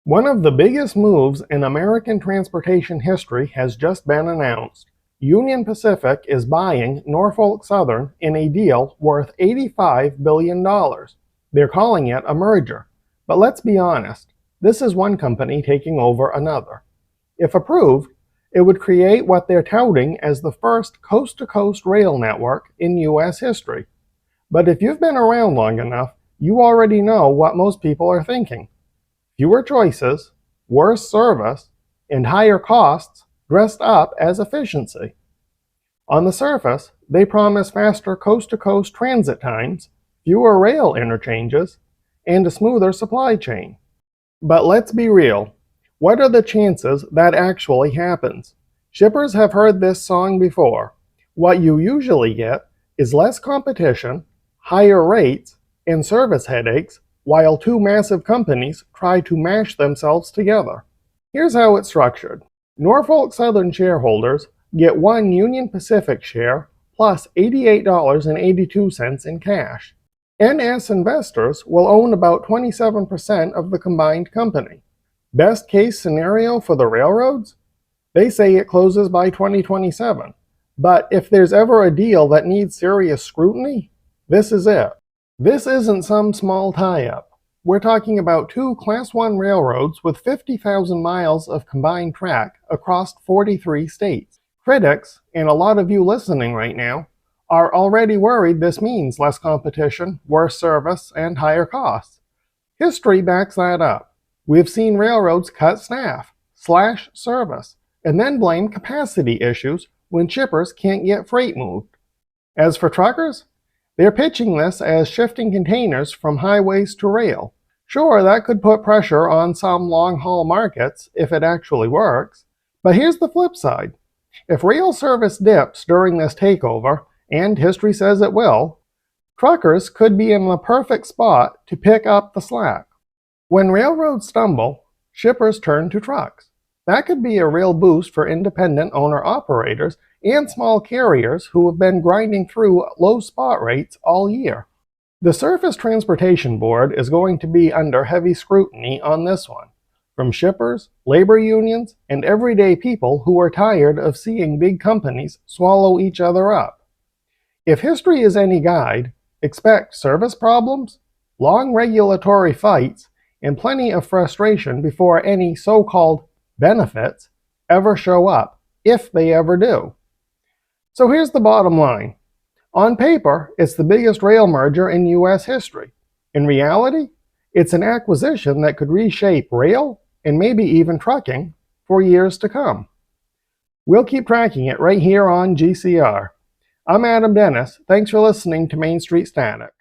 One of the biggest moves in American transportation history has just been announced. Union Pacific is buying Norfolk Southern in a deal worth $85 billion. They're calling it a merger. But let's be honest, this is one company taking over another. If approved, it would create what they're touting as the first coast-to-coast rail network in U.S. history. But if you've been around long enough, you already know what most people are thinking. Fewer choices, worse service, and higher costs dressed up as efficiency. On the surface, they promise faster coast-to-coast transit times, fewer rail interchanges, and a smoother supply chain. But let's be real. What are the chances that actually happens? Shippers have heard this song before. What you usually get is less competition, higher rates, and service headaches while two massive companies try to mash themselves together. Here's how it's structured. Norfolk Southern shareholders get one Union Pacific share plus $88.82 in cash. NS investors will own about 27% of the combined company. Best case scenario for the railroads? They say it closes by 2027. But if there's ever a deal that needs serious scrutiny, this is it. This isn't some small tie-up. We're talking about two Class 1 railroads with 50,000 miles of combined track across 43 states. Critics, and a lot of you listening right now, are already worried this means less competition, worse service, and higher costs. History backs that up. We've seen railroads cut staff, slash service, and then blame capacity issues when shippers can't get freight moved. As for truckers, they're pitching this as shifting containers from highways to rail. Sure, that could put pressure on some long-haul markets if it actually works. But here's the flip side. If rail service dips during this takeover, and history says it will, truckers could be in the perfect spot to pick up the slack. When railroads stumble, shippers turn to trucks. That could be a real boost for independent owner-operators and small carriers who have been grinding through low spot rates all year. The Surface Transportation Board is going to be under heavy scrutiny on this one, from shippers, labor unions, and everyday people who are tired of seeing big companies swallow each other up. If history is any guide, expect service problems, long regulatory fights, and plenty of frustration before any so-called benefits ever show up, if they ever do. So here's the bottom line. On paper, it's the biggest rail merger in U.S. history. In reality, it's an acquisition that could reshape rail, and maybe even trucking, for years to come. We'll keep tracking it right here on GCR. I'm Adam Dennis. Thanks for listening to Main Street Static.